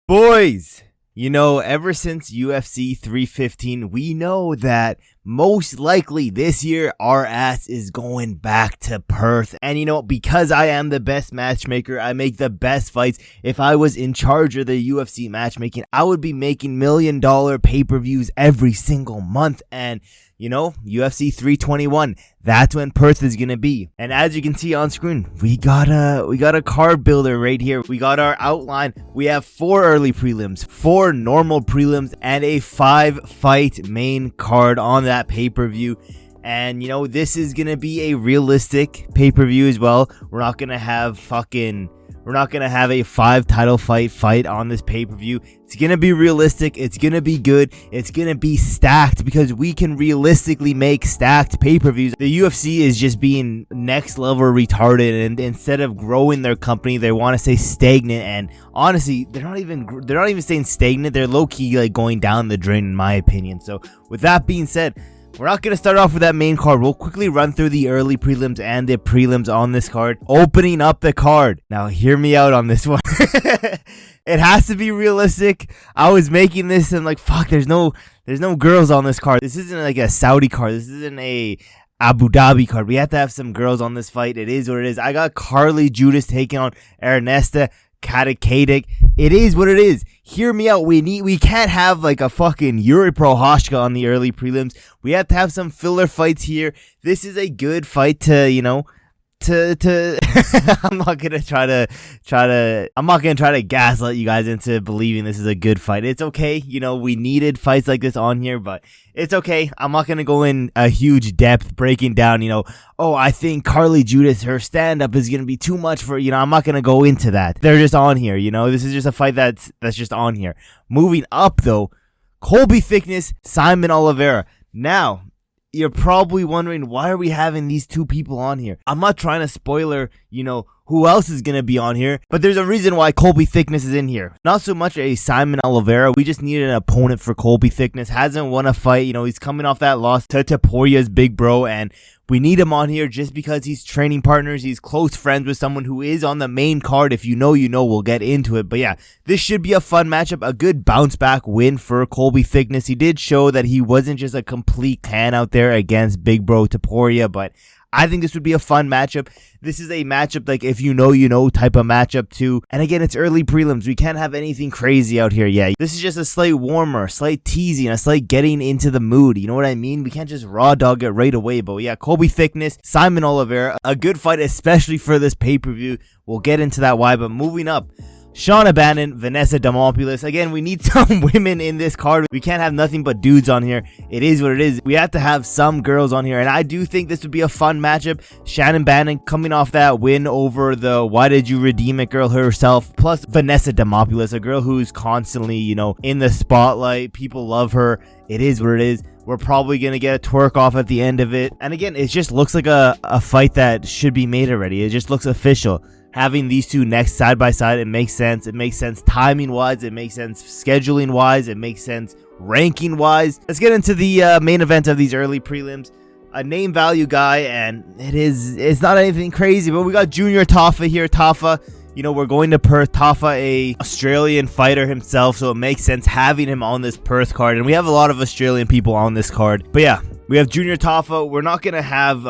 Boys, ever since UFC 315, we know that most likely this year our ass is going back to Perth. And because I am the best matchmaker, I make the best fights. If I was in charge of the UFC matchmaking, I would be making $1 million pay-per-views every single month. And UFC 321, that's when Perth is gonna be. And as you can see on screen, we got a card builder right here. We got our outline. We have 4 early prelims, 4 normal prelims, and a 5-fight main card on that pay-per-view. And this is gonna be a realistic pay-per-view as well. We're not gonna have a 5 title fight on this pay-per-view. It's going to be realistic. It's going to be good. It's going to be stacked because we can realistically make stacked pay-per-views. The UFC is just being next level retarded, and instead of growing their company, they want to stay stagnant. And honestly, they're not even staying stagnant. They're low-key like going down the drain in my opinion. So with that being said, we're not going to start off with that main card. We'll quickly run through the early prelims and the prelims on this card. Opening up the card. Now, hear me out on this one. It has to be realistic. I was making this and like, fuck, there's no girls on this card. This isn't like a Saudi card. This isn't a Abu Dhabi card. We have to have some girls on this fight. It is what it is. I got Carly Judas taking on Ernesta Katakadic. It is what it is. Hear me out. We can't have like a fucking Yuri Prohashka on the early prelims. We have to have some filler fights here. This is a good fight to I'm not gonna try to gaslight you guys into believing this is a good fight. It's okay. We needed fights like this on here, but it's okay. I'm not gonna go in a huge depth breaking down, I think Carly Judas, her stand-up is gonna be too much for, I'm not gonna go into that. They're just on here, this is just a fight that's just on here. Moving up though, Colby Thickness, Simon Oliveira. Now, you're probably wondering, why are we having these two people on here? I'm not trying to spoiler, who else is going to be on here, but there's a reason why Colby Thickness is in here. Not so much a Simon Oliveira. We just needed an opponent for Colby Thickness. Hasn't won a fight. He's coming off that loss to Taporia's big bro, and we need him on here just because he's training partners. He's close friends with someone who is on the main card. If we'll get into it. But yeah, this should be a fun matchup. A good bounce back win for Colby Thickness. He did show that he wasn't just a complete can out there against big bro Taporia, but I think this would be a fun matchup. This is a matchup like if type of matchup too. And again, it's early prelims. We can't have anything crazy out here yet. This is just a slight warmer, a slight teasing, a slight getting into the mood. You know what I mean? We can't just raw dog it right away. But yeah, Colby Thickness, Simon Oliveira, a good fight, especially for this pay-per-view. We'll get into that why. But moving up, Shauna Bannon, Vanessa Demopoulos. Again, we need some women in this card. We can't have nothing but dudes on here. It is what it is. We have to have some girls on here, and I do think this would be a fun matchup. Shannon Bannon coming off that win over the Why Did You Redeem It girl herself, plus Vanessa Demopoulos, a girl who's constantly, in the spotlight. People love her. It is what it is. We're probably going to get a twerk off at the end of it. And again, it just looks like a fight that should be made already. It just looks official. Having these two next side by side, it makes sense. It makes sense timing wise. It makes sense scheduling wise. It makes sense ranking wise. Let's get into the main event of these early prelims. A name value guy, and it's not anything crazy, but we got Junior Tafa here. Tafa, we're going to Perth. Tafa, a Australian fighter himself, so it makes sense having him on this Perth card. And we have a lot of Australian people on this card. But yeah, we have Junior Tafa. We're not gonna have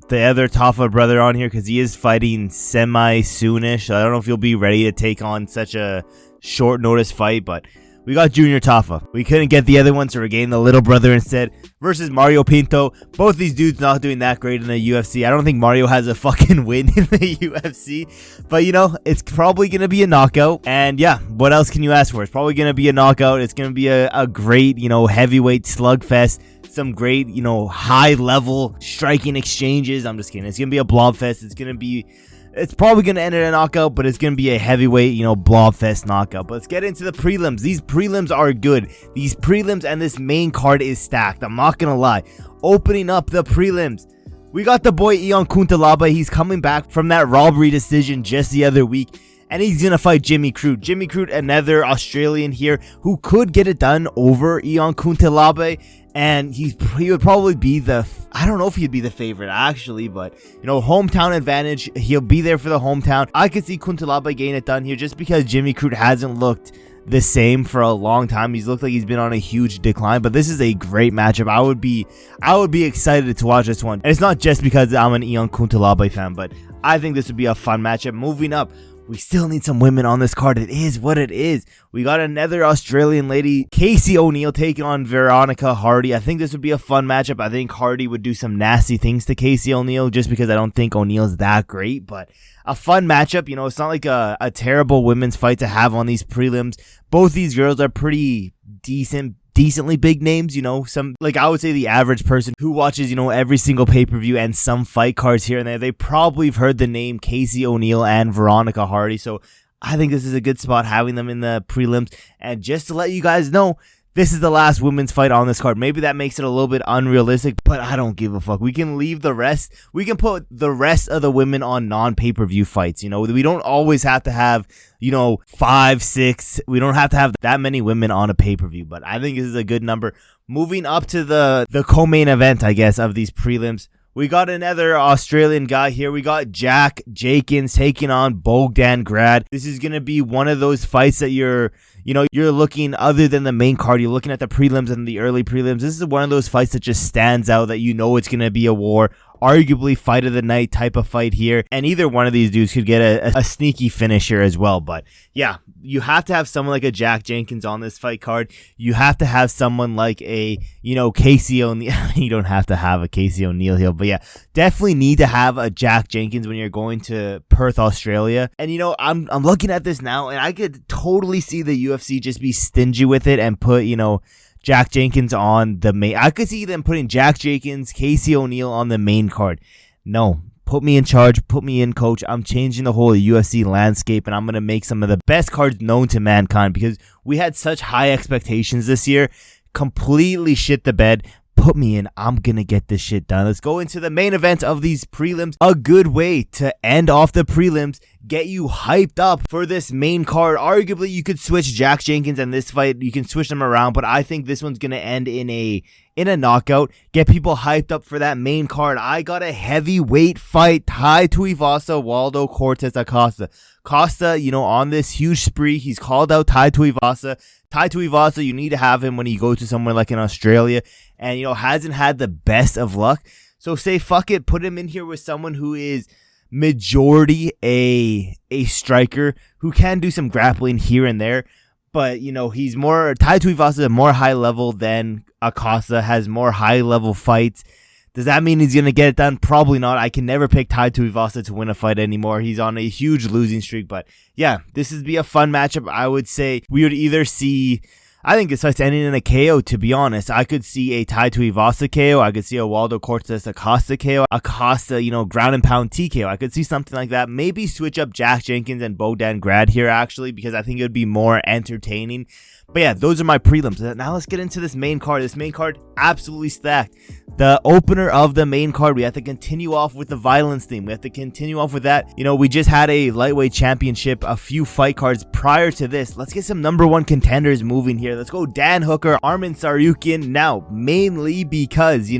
the other Tafa brother on here because he is fighting semi-soonish. I don't know if he'll be ready to take on such a short notice fight, but we got Junior Tafa. We couldn't get the other one, so we're getting the little brother instead versus Mario Pinto. Both these dudes not doing that great in the UFC. I don't think Mario has a fucking win in the UFC, but it's probably going to be a knockout. And yeah, what else can you ask for? It's probably going to be a knockout. It's going to be a great, heavyweight slugfest. Some great, high level striking exchanges. I'm just kidding. It's going to be a blobfest. It's probably going to end in a knockout, but it's going to be a heavyweight, blobfest knockout. But let's get into the prelims. These prelims are good. These prelims and this main card is stacked. I'm not going to lie. Opening up the prelims, we got the boy Ion Kuntalaba. He's coming back from that robbery decision just the other week. and he's gonna fight Jimmy Crute. Jimmy Crute, another Australian here who could get it done over Ion Cutelaba, and he would probably be I don't know if he'd be the favorite actually, but hometown advantage. He'll be there for the hometown. I could see Cutelaba getting it done here just because Jimmy Crute hasn't looked the same for a long time. He's looked like he's been on a huge decline, but this is a great matchup. I would be excited to watch this one. And it's not just because I'm an Ion Cutelaba fan, but I think this would be a fun matchup. Moving up, we still need some women on this card. It is what it is. We got another Australian lady, Casey O'Neill, taking on Veronica Hardy. I think this would be a fun matchup. I think Hardy would do some nasty things to Casey O'Neill just because I don't think O'Neill's that great, but a fun matchup. It's not like a terrible women's fight to have on these prelims. Both these girls are pretty decently big names. Some, like, I would say the average person who watches every single pay-per-view and some fight cards here and there, they probably have heard the name Casey O'Neill and Veronica Hardy. So I think this is a good spot having them in the prelims. And just to let you guys know, this is the last women's fight on this card. Maybe that makes it a little bit unrealistic, but I don't give a fuck. We can leave the rest. We can put the rest of the women on non-pay-per-view fights. We don't always have to have 5, 6. We don't have to have that many women on a pay-per-view, but I think this is a good number. Moving up to the co-main event, I guess, of these prelims. We got another Australian guy here. We got Jack Jenkins taking on Bogdan Grad. This is going to be one of those fights that you're looking, other than the main card, you're looking at the prelims and the early prelims. This is one of those fights that just stands out, that it's going to be a war. Arguably fight of the night type of fight here, and either one of these dudes could get a sneaky finisher as well. But yeah, you have to have someone like a Jack Jenkins on this fight card. You have to have someone like a Casey O'Neill. You don't have to have a Casey O'Neill here, but yeah, definitely need to have a Jack Jenkins when you're going to Perth, Australia. And I'm looking at this now, and I could totally see the UFC just be stingy with it and put Jack Jenkins on the main. I could see them putting Jack Jenkins, Casey O'Neill on the main card. No, put me in charge, put me in, coach. I'm changing the whole UFC landscape, and I'm going to make some of the best cards known to mankind, because we had such high expectations this year. Completely shit the bed. Put me in. I'm going to get this shit done. Let's go into the main event of these prelims. A good way to end off the prelims, get you hyped up for this main card. Arguably, you could switch Jack Jenkins and this fight. You can switch them around, but I think this one's going to end in a knockout. Get people hyped up for that main card. I got a heavyweight fight. Tai Tuivasa, Waldo Cortes Acosta. Costa, on this huge spree, he's called out Tai Tuivasa. Tai Tuivasa, you need to have him when you go to somewhere like in Australia, and hasn't had the best of luck. So say fuck it, put him in here with someone who is majority a striker who can do some grappling here and there, but he's more, Tai Tuivasa is more high level than Acosta, has more high level fights. Does that mean he's going to get it done? Probably not. I can never pick Tai Tuivasa to win a fight anymore. He's on a huge losing streak. But yeah, this would be a fun matchup. I would say we would either see, I think this fight's ending in a KO, to be honest. I could see a Tai Tuivasa KO. I could see a Waldo Cortes Acosta KO. Acosta, ground and pound TKO. I could see something like that. Maybe switch up Jack Jenkins and Bogdan Grad here, actually, because I think it would be more entertaining. But yeah, those are my prelims. Now let's get into this main card. This main card, absolutely stacked. The opener of the main card, we have to continue off with the violence theme. We have to continue off with that. We just had a lightweight championship, a few fight cards prior to this. Let's get some number one contenders moving here. Let's go Dan Hooker, Arman Tsarukyan. Now, mainly because,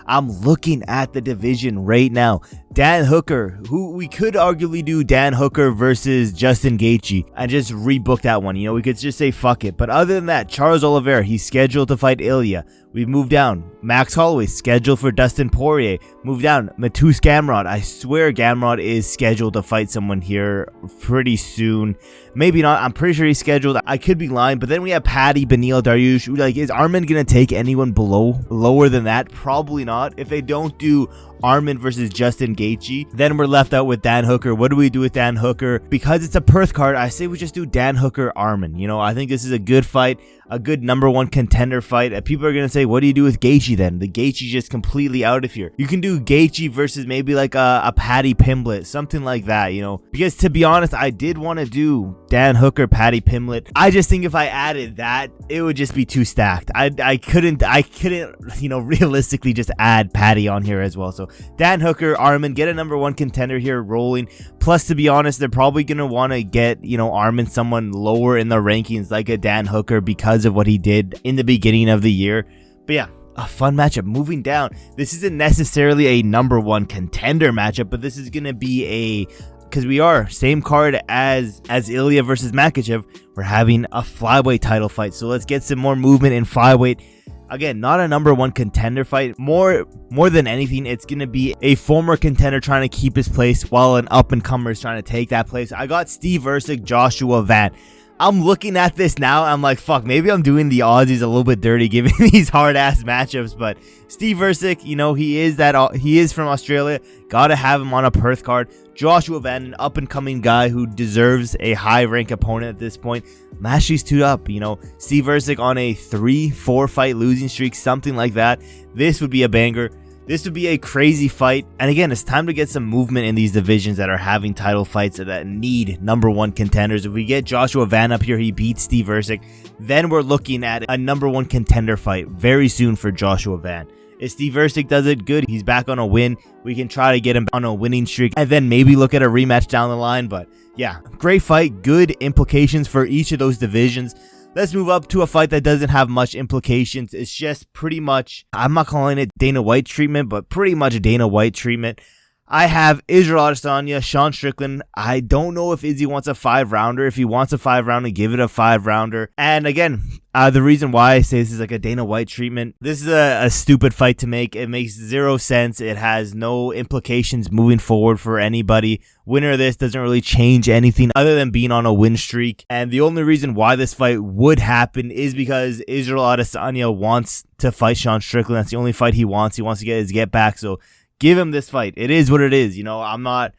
I'm looking at the division right now. Dan Hooker, who we could arguably do Dan Hooker versus Justin Gaethje and just rebook that one. We could just say fuck it. But other than that, Charles Oliveira, he's scheduled to fight Ilya. We move down. Max Holloway scheduled for Dustin Poirier. Move down. Mateusz Gamrot. I swear Gamrot is scheduled to fight someone here pretty soon. Maybe not. I'm pretty sure he's scheduled. I could be lying. But then we have Paddy, Beneil Dariush. Like, is Arman going to take anyone lower than that? Probably not. If they don't do Arman versus Justin Gaethje, then we're left out with Dan Hooker. What do we do with Dan Hooker? Because it's a Perth card, I say we just do Dan Hooker, Arman. I think this is a good fight, a good number one contender fight. People are going to say, what do you do with Gaethje then? The Gaethje's just completely out of here. You can do Gaethje versus maybe like a Paddy Pimblett, something like that, Because to be honest, I did want to do Dan Hooker, Paddy Pimblett. I just think if I added that, it would just be too stacked. I couldn't, realistically just add Paddy on here as well. So Dan Hooker, Arman, get a number 1 contender here rolling. Plus, to be honest, they're probably going to want to get, Arman someone lower in the rankings like a Dan Hooker because of what he did in the beginning of the year. But yeah, a fun matchup. Moving down, this isn't necessarily a number 1 contender matchup, but this is going to be because we are same card as Ilya versus Makhachev. We're having a flyweight title fight. So let's get some more movement in flyweight. Again, not a number 1 contender fight. More than anything, it's going to be a former contender trying to keep his place while an up-and-comer is trying to take that place. I got Steve Ercik, Joshua Van. I'm looking at this now. I'm like, fuck, maybe I'm doing the Aussies a little bit dirty giving these hard-ass matchups. But Steve Ercik, he is from Australia. Got to have him on a Perth card. Joshua Van, an up-and-coming guy who deserves a high-rank opponent at this point. Mashi's 2 up, Steve Ercik on a 3-4 fight losing streak, something like that. This would be a banger. This would be a crazy fight. And again, it's time to get some movement in these divisions that are having title fights that need number 1 contenders. If we get Joshua Van up here, he beats Steve Ercik, then we're looking at a number 1 contender fight very soon for Joshua Van. If Steve Ercik does it good, he's back on a win. We can try to get him on a winning streak and then maybe look at a rematch down the line. But yeah, great fight. Good implications for each of those divisions. Let's move up to a fight that doesn't have much implications. It's just pretty much, I'm not calling it Dana White treatment, but pretty much Dana White treatment. I have Israel Adesanya, Sean Strickland. I don't know if Izzy wants a 5-rounder. If he wants a 5-rounder, give it a 5-rounder. And again, the reason why I say this is like a Dana White treatment, this is a stupid fight to make. It makes 0 sense. It has no implications moving forward for anybody. Winner of this doesn't really change anything other than being on a win streak. And the only reason why this fight would happen is because Israel Adesanya wants to fight Sean Strickland. That's the only fight he wants. He wants to get his get back. So give him this fight. It is what it is. I'm not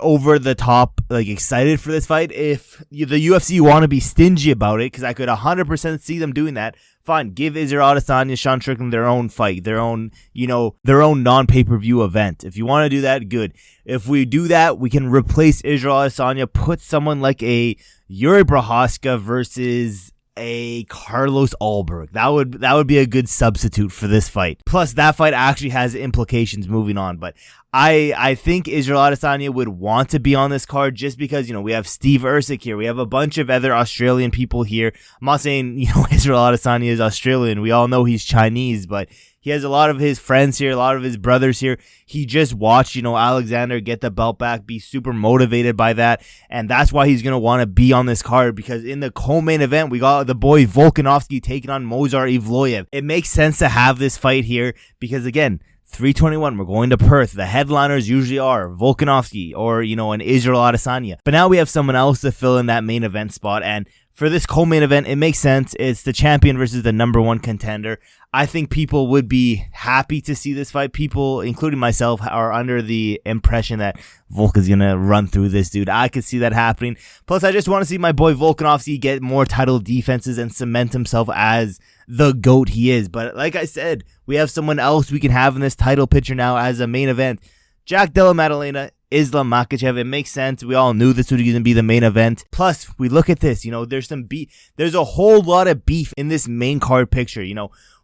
over the top excited for this fight. If the UFC want to be stingy about it, because I could 100% see them doing that, fine. Give Israel Adesanya, Sean Strickland their own fight, their own non-pay-per-view event. If you want to do that, good. If we do that, we can replace Israel Adesanya, put someone like a Yuri Prochazka versus a Carlos Ulberg. That would be a good substitute for this fight. Plus, that fight actually has implications moving on. But I think Israel Adesanya would want to be on this card just because, we have Steve Ercik here. We have a bunch of other Australian people here. I'm not saying, Israel Adesanya is Australian. We all know he's Chinese, but he has a lot of his friends here, a lot of his brothers here. He just watched, Alexander get the belt back, be super motivated by that. And that's why he's going to want to be on this card, because in the co-main event, we got the boy Volkanovski taking on Movsar Evloev. It makes sense to have this fight here because, again, 321, we're going to Perth. The headliners usually are Volkanovski or, an Israel Adesanya. But now we have someone else to fill in that main event spot. And for this co-main event, it makes sense. It's the champion versus the number 1 contender. I think people would be happy to see this fight. People, including myself, are under the impression that Volk is going to run through this dude. I could see that happening. Plus, I just want to see my boy Volkanovski get more title defenses and cement himself as the GOAT he is. But like I said, we have someone else we can have in this title picture now as a main event. Jack Della Maddalena, Islam Makhachev. It makes sense. We all knew this was going to be the main event. Plus, we look at this, there's some beef. There's a whole lot of beef in this main card picture.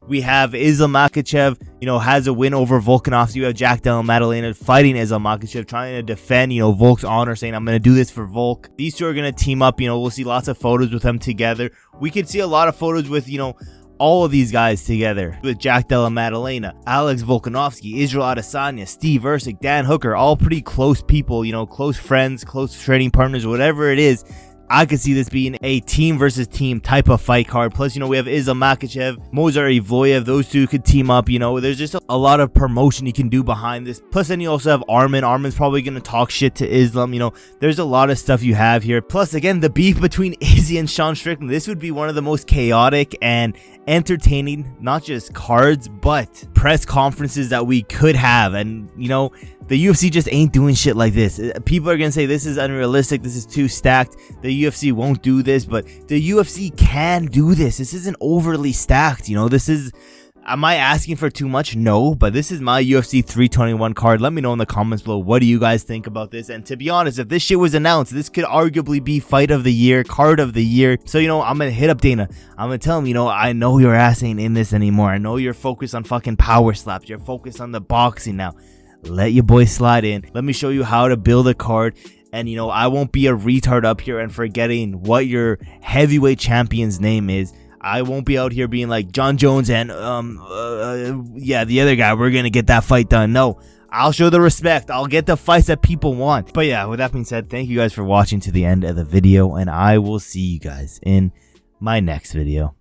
We have Islam Makhachev, has a win over Volkanovski. You have Jack Della Maddalena fighting Islam Makhachev, trying to defend, Volk's honor, saying, I'm going to do this for Volk. These two are going to team up. We'll see lots of photos with them together. We could see a lot of photos with, all of these guys together, with Jack Della Maddalena, Alex Volkanovski, Israel Adesanya, Steve Ercik, Dan Hooker, all pretty close people, close friends, close training partners, whatever it is. I could see this being a team versus team type of fight card. Plus, we have Islam Makhachev, Movsar Evloev. Those two could team up. There's just a lot of promotion you can do behind this. Plus, then you also have Arman. Arman's probably going to talk shit to Islam. There's a lot of stuff you have here. Plus, again, the beef between Izzy and Sean Strickland. This would be one of the most chaotic and entertaining, not just cards, but press conferences that we could have. And, the UFC just ain't doing shit like this. People are going to say this is unrealistic. This is too stacked. The UFC won't do this, but the UFC can do this. This isn't overly stacked. This is, am I asking for too much? No, but this is my UFC 321 card. Let me know in the comments below. What do you guys think about this? And to be honest, if this shit was announced, this could arguably be fight of the year, card of the year. So, I'm going to hit up Dana. I'm going to tell him, I know your ass ain't in this anymore. I know you're focused on fucking power slaps. You're focused on the boxing now. let your boy slide in. Let me show you how to build a card. And, you know, I won't be a retard up here and forgetting what your heavyweight champion's name is. I won't be out here being like John Jones and, yeah, the other guy. We're going to get that fight done. No, I'll show the respect. I'll get the fights that people want. But yeah, with that being said, thank you guys for watching to the end of the video. And I will see you guys in my next video.